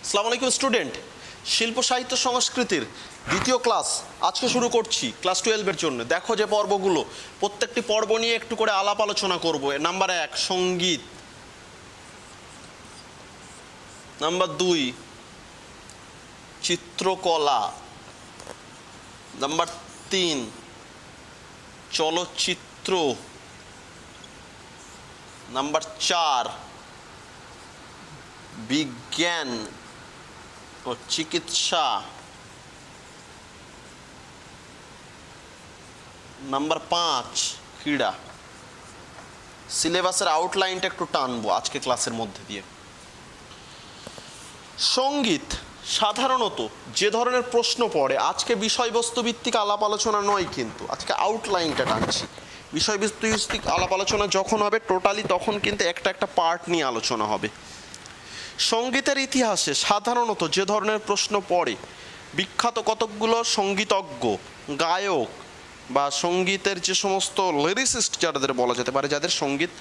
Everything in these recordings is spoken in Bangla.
আসসালামু আলাইকুম স্টুডেন্ট, শিল্প সাহিত্য সংস্কৃতির দ্বিতীয় ক্লাস আজকে শুরু করছি ক্লাস 12-এর জন্য। দেখো যে পর্বগুলো, প্রত্যেকটি পর্ব নিয়ে একটু করে আলাপ আলোচনা করবো। নাম্বার 1 সঙ্গীত, নাম্বার 2 চিত্রকলা, নাম্বার 3 চলচ্চিত্র, নাম্বার 4 বিজ্ঞান ও চিকিৎসা, নাম্বার 5 ক্রীড়া। সিলেবাসের আউটলাইনটা একটু টানবো আজকে ক্লাসের মধ্যে দিয়ে। সঙ্গীত সাধারণত যে ধরনের প্রশ্ন পড়ে, আজকে বিষয়বস্তু ভিত্তিক আলাপ আলোচনা নয়, কিন্তু আজকে আউটলাইনটা টানছি। বিষয়বস্তু ভিত্তিক আলাপ আলোচনা যখন হবে টোটালি, তখন কিন্তু একটা একটা পার্ট নিয়ে আলোচনা হবে। সঙ্গীতের ইতিহাসে সাধারণত যে ধরনের প্রশ্ন পড়ে, বিখ্যাত কতকগুলো সঙ্গীতজ্ঞ, গায়ক বা সঙ্গীতের যে সমস্ত লিরিসিস্ট যাদের বলা যেতে পারে, যাদের সঙ্গীত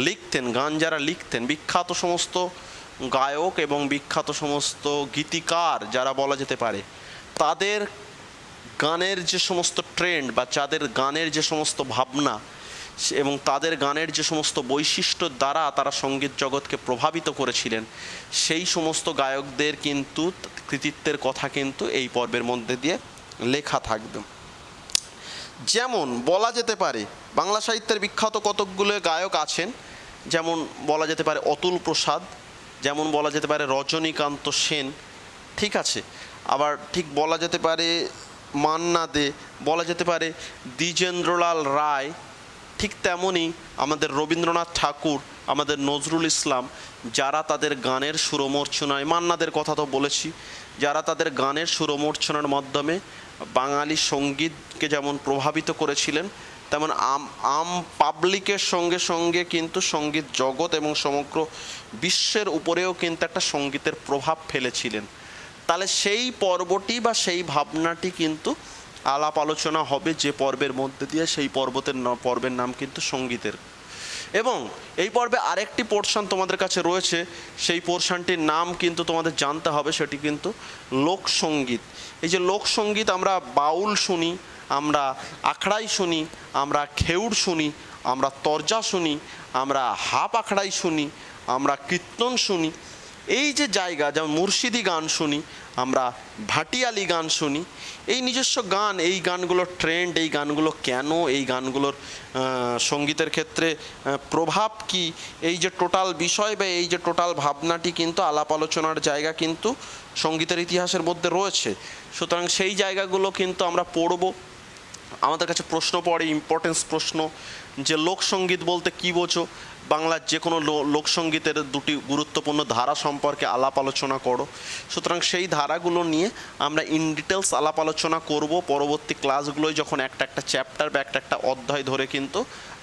লিখতেন, গান যারা লিখতেন, বিখ্যাত সমস্ত গায়ক এবং বিখ্যাত সমস্ত গীতিকার যারা বলা যেতে পারে, তাদের গানের যে সমস্ত ট্রেন্ড বা যাদের গানের যে সমস্ত ভাবনা এবং তাদের গানের যে সমস্ত বৈশিষ্ট্য দ্বারা তারা সঙ্গীত জগৎকে প্রভাবিত করেছিলেন, সেই সমস্ত গায়কদের কিন্তু কৃতিত্বের কথা কিন্তু এই পর্বের মধ্যে দিয়ে লেখা থাকবে। যেমন বলা যেতে পারে বাংলা সাহিত্যের বিখ্যাত কতকগুলো গায়ক আছেন, যেমন বলা যেতে পারে অতুল প্রসাদ, যেমন বলা যেতে পারে রজনীকান্ত সেন, ঠিক আছে। আবার ঠিক বলা যেতে পারে মান্না দে, বলা যেতে পারে দ্বিজেন্দ্রলাল রায়, ঠিক তেমনই আমাদের রবীন্দ্রনাথ ঠাকুর, আমাদের নজরুল ইসলাম, যারা তাদের গানের সুরমূর্ছনায়, মান্নাদের কথা তো বলেছি, যারা তাদের গানের সুরমূর্ছনার মাধ্যমে বাঙালি সঙ্গীতকে যেমন প্রভাবিত করেছিলেন, তেমন আম পাবলিকের সঙ্গে সঙ্গে কিন্তু সঙ্গীত জগৎ এবং সমগ্র বিশ্বের উপরেও কিন্তু একটা সঙ্গীতের প্রভাব ফেলেছিলেন। তাহলে সেই পর্বটি বা সেই ভাবনাটি কিন্তু আলাপ আলোচনা হবে যে পর্বের মধ্যে দিয়ে, সেই পর্বের নাম কিন্তু সঙ্গীতের। এবং এই পর্বে আরেকটি পোর্শন তোমাদের কাছে রয়েছে, সেই পোর্শনটির নাম কিন্তু তোমাদের জানতে হবে, সেটি কিন্তু লোকসঙ্গীত। এই যে লোকসঙ্গীত, আমরা বাউল শুনি, আমরা আখড়াই শুনি, আমরা খেউড় শুনি, আমরা তরজা শুনি, আমরা হাপ আখড়াই শুনি, আমরা কীর্তন শুনি, এই যে জায়গা, যেমন মুর্শিদি গান শুনি, আমরা ভাটিয়ালি গান শুনি, এই নিজস্ব গান, এই গানগুলোর ট্রেন্ড, এই গানগুলো কেন, এই গানগুলোর সঙ্গীতের ক্ষেত্রে প্রভাব কি, এই যে টোটাল বিষয় বা এই যে টোটাল ভাবনাটি কিন্তু আলাপ আলোচনার জায়গা কিন্তু সঙ্গীতের ইতিহাসের মধ্যে রয়েছে। সুতরাং সেই জায়গাগুলো কিন্তু আমরা পড়ব। আমাদের কাছে প্রশ্ন পড়ে, ইম্পর্টেন্স প্রশ্ন, যে লোকসঙ্গীত বলতে কী বোঝো, বাংলার যে কোনো লোকসঙ্গীতের দুটি গুরুত্বপূর্ণ ধারা সম্পর্কে আলাপ আলোচনা করো। সুতরাং সেই ধারাগুলো নিয়ে আমরা ইন ডিটেলস আলাপ আলোচনা করব পরবর্তী ক্লাসগুলোয়, যখন একটা একটা চ্যাপ্টার বা একটা একটা অধ্যায় ধরে কিন্তু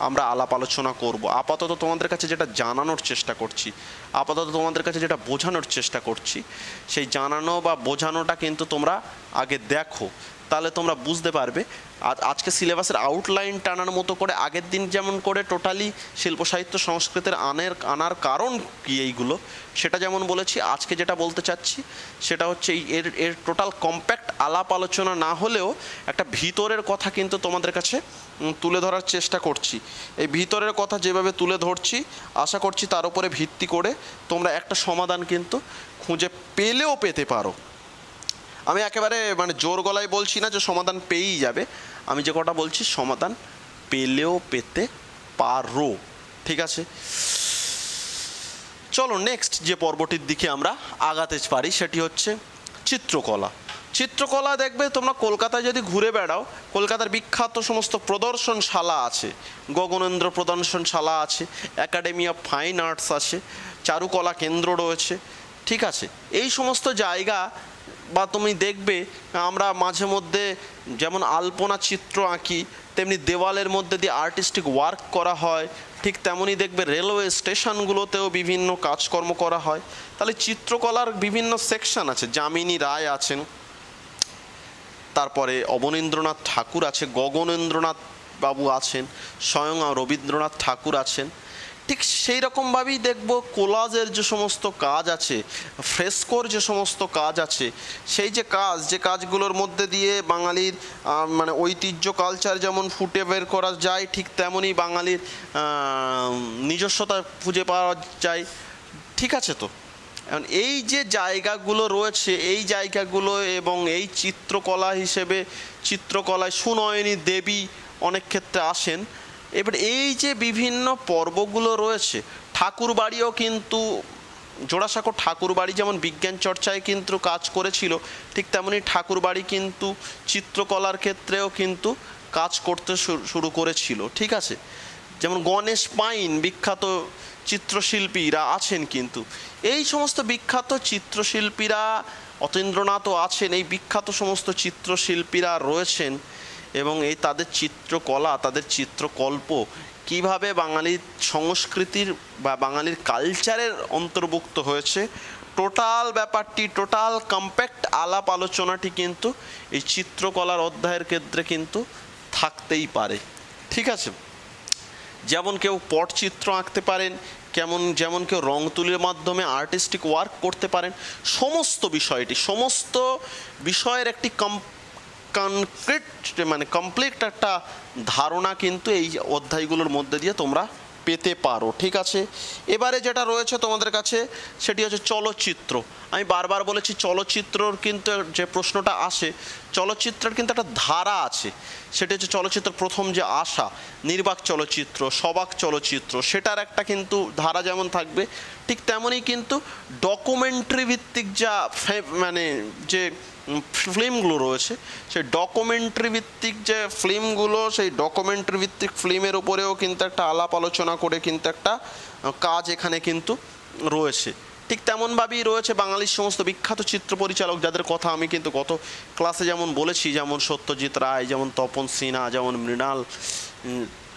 আমরা আলাপ আলোচনা করব। আপাতত তোমাদের কাছে যেটা জানানোর চেষ্টা করছি, আপাতত তোমাদের কাছে যেটা বোঝানোর চেষ্টা করছি, সেই জানানো বা বোঝানোটা কিন্তু তোমরা আগে দেখো, তাহলে তোমরা বুঝতে পারবে। আজকে সিলেবাসের আউটলাইন টানার মতো করে আগের দিন যেমন করে টোটালি শিল্প সাহিত্য সংস্কৃতির আনার কারণ কি এইগুলো, সেটা যেমন বলেছি, আজকে যেটা বলতে চাচ্ছি সেটা হচ্ছে এর টোটাল কম্প্যাক্ট আলাপ আলোচনা না হলেও একটা ভিতরের কথা কিন্তু তোমাদের কাছে তুলে ধরার চেষ্টা করছি। এই ভিতরের কথা যেভাবে তুলে ধরছি, আশা করছি তার উপরে ভিত্তি করে তোমরা একটা সমাধান কিন্তু খুঁজে পেলেও পেতে পারো। আমি একেবারে জোর গলায় বলছি না যে সমাধান পেয়েই যাবে, আমি যে কটা বলছি সমাধান পেলেও পেতে পারো, ঠিক আছে। চলো নেক্সট যে পর্বটির দিকে আমরা আগাতে পারি, সেটি হচ্ছে চিত্রকলা। চিত্রকলা দেখবে তোমরা কলকাতায় যদি ঘুরে বেড়াও, কলকাতার বিখ্যাত সমস্ত প্রদর্শনশালা আছে, গগনেন্দ্র প্রদর্শনশালা আছে, একাডেমি অফ ফাইন আর্টস আছে, চারুকলা কেন্দ্র রয়েছে, ঠিক আছে। এই সমস্ত জায়গা বা তুমি দেখবে আমরা মাঝে মধ্যে যেমন আলপনা চিত্র আঁকি, তেমনি দেওয়ালের মধ্যে দিয়ে আর্টিস্টিক ওয়ার্ক করা হয়, ঠিক তেমনই দেখবে রেলওয়ে স্টেশনগুলোতেও বিভিন্ন কাজকর্ম করা হয়। তাহলে চিত্রকলার বিভিন্ন সেকশন আছে, যামিনী রায় আছেন, তারপরে অবনীন্দ্রনাথ ঠাকুর আছে, গগনেন্দ্রনাথ বাবু আছেন, স্বয়ং রবীন্দ্রনাথ ঠাকুর আছেন, ঠিক সেই রকমভাবেই দেখব কোলাজের যে সমস্ত কাজ আছে, ফ্রেস্কোর যে সমস্ত কাজ আছে, সেই যে কাজগুলোর মধ্যে দিয়ে বাঙালির মানে ঐতিহ্য কালচার যেমন ফুটে বের করা যায়, ঠিক তেমনই বাঙালির নিজস্বতা খুঁজে পাওয়া যায়। ঠিক আছে? তো এখন এই যে জায়গাগুলো রয়েছে, এই জায়গাগুলো এবং এই চিত্রকলা হিসেবে চিত্রকলায় সুনয়নী দেবী অনেক ক্ষেত্রে আসেন। এবার এই যে বিভিন্ন পর্বগুলো রয়েছে, ঠাকুরবাড়িও কিন্তু জোড়াসাঁকো ঠাকুরবাড়ি যেমন বিজ্ঞান চর্চায় কিন্তু কাজ করেছিল, ঠিক তেমনি ঠাকুরবাড়ি কিন্তু চিত্রকলার ক্ষেত্রেও কিন্তু কাজ করতে শুরু করেছিল। ঠিক আছে? যেমন গণেশ পাইন বিখ্যাত চিত্রশিল্পীরা আছেন, কিন্তু এই সমস্ত বিখ্যাত চিত্রশিল্পীরা, অতীন্দ্রনাথও আছেন, এই বিখ্যাত সমস্ত চিত্রশিল্পীরা রয়েছেন এবং এই তাদের চিত্রকলা, তাদের চিত্রকল্প কিভাবে বাঙালির সংস্কৃতির বা বাঙালির কালচারের অন্তর্ভুক্ত হয়েছে, টোটাল ব্যাপারটি, টোটাল কম্প্যাক্ট আলাপ আলোচনাটি কিন্তু এই চিত্রকলার অধ্যায়ের ক্ষেত্রে কিন্তু থাকতেই পারে। ঠিক আছে? যেমন কেউ পটচিত্র আঁকতে পারেন, যেমন কেউ রং তুলির মাধ্যমে আর্টিস্টিক ওয়ার্ক করতে পারেন। সমস্ত বিষয়ের একটি কমপ্লিট একটা ধারণা কিন্তু এই অধ্যায়গুলোর মধ্যে দিয়ে তোমরা পেতে পারো। ঠিক আছে? এবারে যেটা রয়েছে তোমাদের কাছে সেটি হচ্ছে চলচ্চিত্র। আমি বারবার বলেছি চলচ্চিত্রর কিন্তু যে প্রশ্নটা আসে, চলচ্চিত্রের কিন্তু একটা ধারা আছে, সেটি হচ্ছে চলচ্চিত্র প্রথম যে আসা, নির্বাক চলচ্চিত্র, সবাক চলচ্চিত্র, সেটার একটা কিন্তু ধারা যেমন থাকবে, ঠিক তেমনই কিন্তু ডকুমেন্টারি ভিত্তিক যা মানে যে ফিল্মগুলো রয়েছে, সেই ডকুমেন্টারি ভিত্তিক যে ফিল্মগুলো, সেই ডকুমেন্টারি ভিত্তিক ফিল্মের উপরেও কিন্তু একটা আলাপ আলোচনা করে কিন্তু একটা কাজ এখানে কিন্তু রয়েছে। ঠিক তেমনভাবেই রয়েছে বাঙালির সমস্ত বিখ্যাত চিত্র পরিচালক, যাদের কথা আমি কিন্তু গত ক্লাসে যেমন বলেছি, যেমন সত্যজিৎ রায়, যেমন তপন সিনহা, যেমন মৃণাল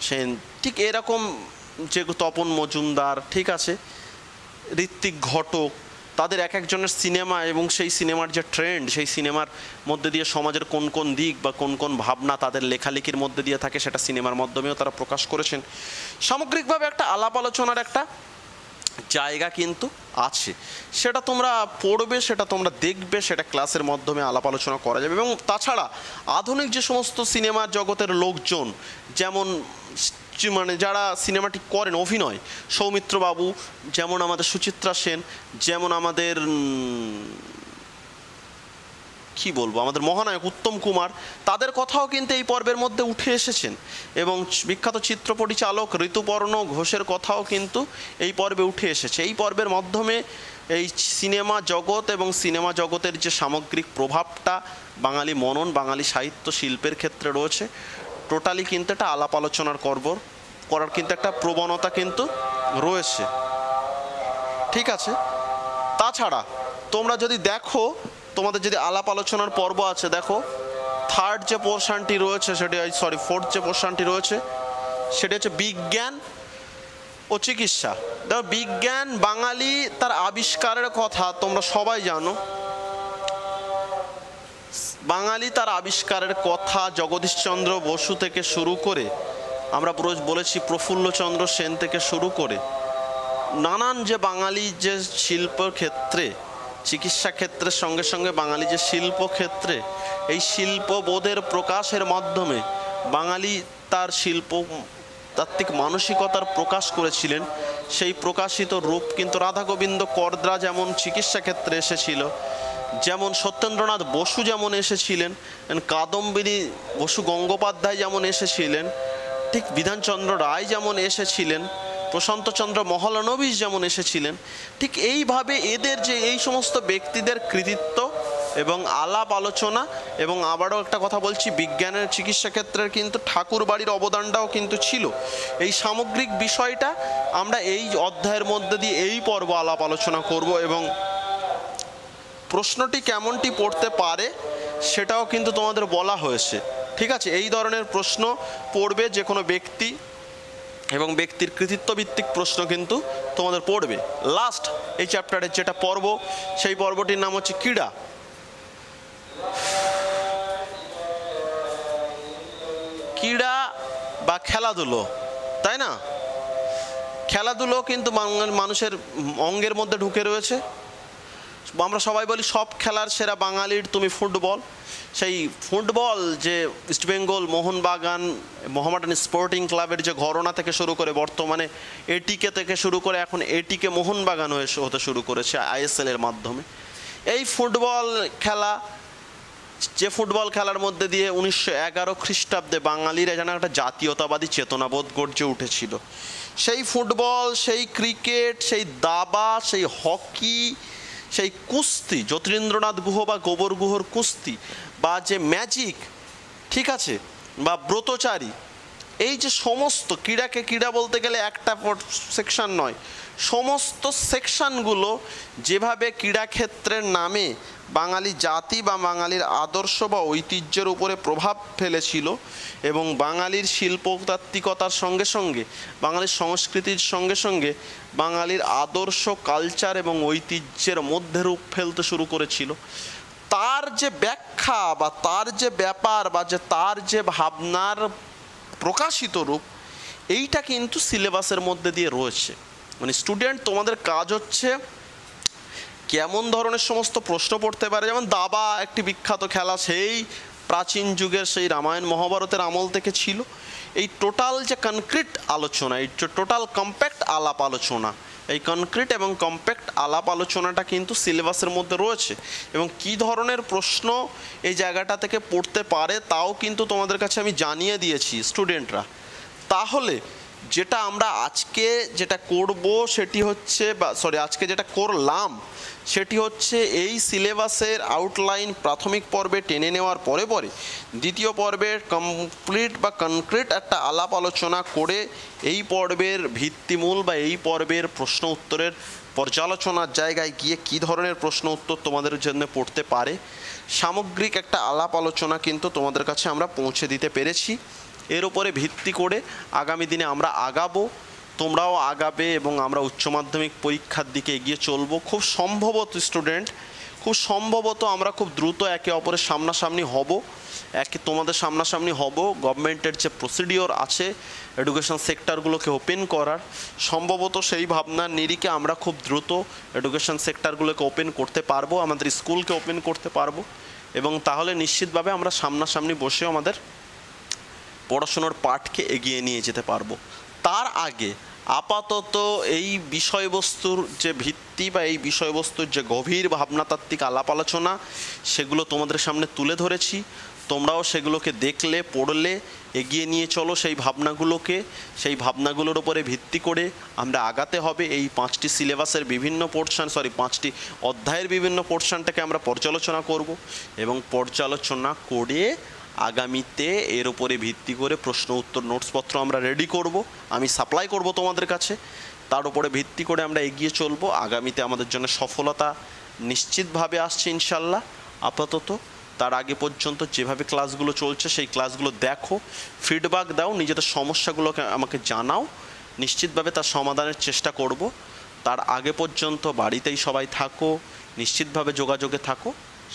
সেন, ঠিক এরকম যে তপন মজুমদার, ঠিক আছে, ঋত্বিক ঘটক, তাদের এক একজনের সিনেমা এবং সেই সিনেমার যে ট্রেন্ড, সেই সিনেমার মধ্যে দিয়ে সমাজের কোন কোন দিক বা কোন কোন ভাবনা তাদের লেখালেখির মধ্যে দিয়ে থাকে, সেটা সিনেমার মাধ্যমেও তারা প্রকাশ করেছেন। সামগ্রিকভাবে একটা আলাপ আলোচনার একটা জায়গা কিন্তু আছে, সেটা তোমরা পড়বে, সেটা তোমরা দেখবে, সেটা ক্লাসের মাধ্যমে আলাপ আলোচনা করা যাবে। এবং তাছাড়া আধুনিক যে সমস্ত সিনেমার জগতের লোকজন, যেমন মানে যারা সিনেমাটি করেন অভিনয়, সৌমিত্র বাবু, যেমন আমাদের সুচিত্রা সেন, যেমন আমাদের কি বলবো, আমাদের মহানায়ক উত্তম কুমার, তাদের কথাও কিন্তু এই পর্বের মধ্যে উঠে এসেছেন। এবং বিখ্যাত চিত্র পরিচালক ঋতুপর্ণ ঘোষের কথাও কিন্তু এই পর্বে উঠে এসেছে। এই পর্বের মাধ্যমে এই সিনেমা জগৎ এবং সিনেমা জগতের যে সামগ্রিক প্রভাবটা বাঙালি মনন, বাঙালি সাহিত্য শিল্পের ক্ষেত্রে রয়েছে, টোটালি কিন্তু একটা আলাপ আলোচনার করার কিন্তু একটা প্রবণতা কিন্তু রয়েছে। ঠিক আছে? তাছাড়া তোমরা যদি দেখো, তোমাদের যদি আলাপ আলোচনার পর্ব আছে, দেখো ফোর্থ যে পোর্শনটি রয়েছে সেটি হচ্ছে বিজ্ঞান ও চিকিৎসা। দেখো, বিজ্ঞান, বাঙালি তার আবিষ্কারের কথা তোমরা সবাই জানো, বাঙালি তার আবিষ্কারের কথা জগদীশচন্দ্র বসু থেকে শুরু করে, আমরা বলেছি প্রফুল্লচন্দ্র সেন থেকে শুরু করে, নানান যে বাঙালি যে শিল্প ক্ষেত্রে, চিকিৎসা ক্ষেত্রের সঙ্গে সঙ্গে বাঙালি যে শিল্প ক্ষেত্রে, এই শিল্পবোধের প্রকাশের মাধ্যমে বাঙালি তার শিল্পতাত্ত্বিক মানসিকতার প্রকাশ করেছিলেন। সেই প্রকাশিত রূপ কিন্তু রাধা গোবিন্দ কর্দ্রা যেমন চিকিৎসা ক্ষেত্রে এসেছিল, যেমন সত্যেন্দ্রনাথ বসু যেমন এসেছিলেন, কাদম্বিনী বসু গঙ্গোপাধ্যায় যেমন এসেছিলেন, ঠিক বিধানচন্দ্র রায় যেমন এসেছিলেন, প্রশান্তচন্দ্র মহলানবিশ যেমন এসেছিলেন, ঠিক এইভাবে এদের যে এই সমস্ত ব্যক্তিদের কৃতিত্ব এবং আলাপ আলোচনা, এবং আবারও একটা কথা বলছি, বিজ্ঞানের চিকিৎসা ক্ষেত্রের কিন্তু ঠাকুরবাড়ির অবদানটাও কিন্তু ছিল। এই সামগ্রিক বিষয়টা আমরা এই অধ্যায়ের মধ্যে দিয়ে এই পর্ব আলাপ আলোচনা করব, এবং প্রশ্নটি কেমনটি পড়তে পারে সেটাও কিন্তু তোমাদের বলা হয়েছে। ঠিক আছে? এই ধরনের প্রশ্ন পড়বে যে কোনো ব্যক্তি, এবং ব্যক্তির কৃতিত্ব ভিত্তিক প্রশ্ন কিন্তু তোমাদের পড়বে। লাস্ট এই চ্যাপ্টারের যেটা পর্ব, সেই পর্বটির নাম হচ্ছে ক্রীড়া। ক্রীড়া বা খেলাধুলো, তাই না? খেলাধুলো কিন্তু মানুষের অঙ্গের মধ্যে ঢুকে রয়েছে। আমরা সবাই বলি সব খেলার সেরা বাঙালির তুমি ফুটবল। সেই ফুটবল যে ইস্টবেঙ্গল, মোহনবাগান, মোহামেডান স্পোর্টিং ক্লাবের যে ঘরানা থেকে শুরু করে বর্তমানে এটিকে থেকে শুরু করে এখন এটিকে মোহনবাগান হতে শুরু করেছে আইএসএল এর মাধ্যমে। এই ফুটবল খেলা, যে ফুটবল খেলার মধ্যে দিয়ে 1911 খ্রিস্টাব্দে বাঙালিরা যেন একটা জাতীয়তাবাদী চেতনাবোধ গড়ে উঠেছিল। সেই ফুটবল, সেই ক্রিকেট, সেই দাবা, সেই হকি, সেই কুস্তি, যতীন্দ্রনাথ গুহ বা গোবর গুহর কুস্তি, বা যে ম্যাজিক, ঠিক আছে, বা ব্রতচারী, এই যে সমস্ত ক্রীড়াকে, ক্রীড়া বলতে গেলে একটা সেকশন নয়, সমস্ত সেকশনগুলো যেভাবে ক্রীড়াক্ষেত্রের নামে বাঙালি জাতি বা বাঙালির আদর্শ বা ঐতিহ্যের উপরে প্রভাব ফেলেছিল এবং বাঙালির শিল্পতাত্ত্বিকতার সঙ্গে সঙ্গে, বাঙালির সংস্কৃতির সঙ্গে সঙ্গে বাঙালির আদর্শ, কালচার এবং ঐতিহ্যের মধ্যে রূপ ফেলতে শুরু করেছিল, তার যে ব্যাখ্যা বা তার যে ব্যাপার বা যে তার যে ভাবনার প্রকাশিত রূপ, এইটা কিন্তু সিলেবাসের মধ্যে দিয়ে রয়েছে। মানে স্টুডেন্ট, তোমাদের কাজ হচ্ছে কেমন ধরনের সমস্ত প্রশ্ন পড়তে পারে। যেমন দাবা একটি বিখ্যাত খেলা, সেই প্রাচীন যুগের, সেই রামায়ণ মহাভারতের আমল থেকে ছিল। এই টোটাল যে কনক্রিট আলোচনা, এই টোটাল কম্প্যাক্ট আলাপ আলোচনা, এই কনক্রিট এবং কম্প্যাক্ট আলাপ আলোচনাটা কিন্তু সিলেবাসের মধ্যে রয়েছে এবং কি ধরনের প্রশ্ন এই জায়গাটা থেকে পড়তে পারে তাও কিন্তু তোমাদের কাছে আমি জানিয়ে দিয়েছি স্টুডেন্টরা। তাহলে যেটা আমরা আজকে যেটা করব সেটি হচ্ছে, আজকে যেটা করলাম সেটি হচ্ছে এই সিলেবাসের আউটলাইন প্রাথমিক পর্বে টেনে নেওয়ার পরে পরে দ্বিতীয় পর্বের কমপ্লিট বা কনক্রিট একটা আলাপ আলোচনা করে এই পর্বের ভিত্তিমূল বা এই পর্বের প্রশ্ন উত্তরের পর্যালোচনার জায়গায় গিয়ে কী ধরনের প্রশ্ন উত্তর তোমাদের জন্য পড়তে পারে সামগ্রিক একটা আলাপ আলোচনা কিন্তু তোমাদের কাছে আমরা পৌঁছে দিতে পেরেছি। এর উপরে ভিত্তি করে আগামী দিনে আমরা আগাবো, তোমরাও আগাবে এবং আমরা উচ্চ মাধ্যমিক পরীক্ষার দিকে এগিয়ে চলবো। খুব সম্ভবত স্টুডেন্ট, খুব সম্ভবত আমরা খুব দ্রুত একে অপরের সামনাসামনি হব, তোমাদের সামনাসামনি হব। গভর্নমেন্টের যে প্রসিডিওর আছে এডুকেশন সেক্টরগুলোকে ওপেন করার, সম্ভবত সেই ভাবনার নিরিখে আমরা খুব দ্রুত এডুকেশন সেক্টরগুলোকে ওপেন করতে পারবো, আমাদের স্কুলকে ওপেন করতে পারবো এবং তাহলে নিশ্চিতভাবে আমরা সামনাসামনি বসেও আমাদের পড়াশোনার পাঠকে এগিয়ে নিয়ে যেতে পারবো। তার আগে আপাতত এই বিষয়বস্তুর যে ভিত্তি বা এই বিষয়বস্তুর যে গভীর ভাবনাতাত্ত্বিক আলাপ আলোচনা সেগুলো তোমাদের সামনে তুলে ধরেছি। তোমরাও সেগুলোকে দেখলে, পড়লে, এগিয়ে নিয়ে চলো সেই ভাবনাগুলোকে। সেই ভাবনাগুলোর উপরে ভিত্তি করে আমরা আগাতে হবে। এই 5টি সিলেবাসের বিভিন্ন পোর্শন, 5টি অধ্যায়ের বিভিন্ন পোর্শনটাকে আমরা পর্যালোচনা করব এবং পর্যালোচনা করে আগামীতে এর উপরে ভিত্তি করে প্রশ্ন উত্তর নোটসপত্র আমরা রেডি করব, আমি সাপ্লাই করব তোমাদের কাছে। তার উপরে ভিত্তি করে আমরা এগিয়ে চলব। আগামীতে আমাদের জন্য সফলতা নিশ্চিতভাবে আসছে ইনশাল্লাহ। আপাতত তার আগে পর্যন্ত যেভাবে ক্লাসগুলো চলছে সেই ক্লাসগুলো দেখো, ফিডব্যাক দাও, নিজেদের সমস্যাগুলোকে আমাকে জানাও, নিশ্চিতভাবে তার সমাধানের চেষ্টা করব। তার আগে পর্যন্ত বাড়িতেই সবাই থাকো, নিশ্চিতভাবে যোগাযোগে থাকো,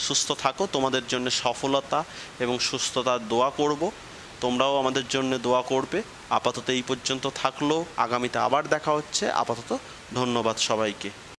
সুস্থ থাকো। তোমাদের জন্য সফলতা এবং সুস্থতার দোয়া করব, তোমরাও আমাদের জন্য দোয়া করবে। আপাতত এই পর্যন্ত থাকলো, আগামীতে আবার দেখা হচ্ছে। আপাতত ধন্যবাদ সবাইকে।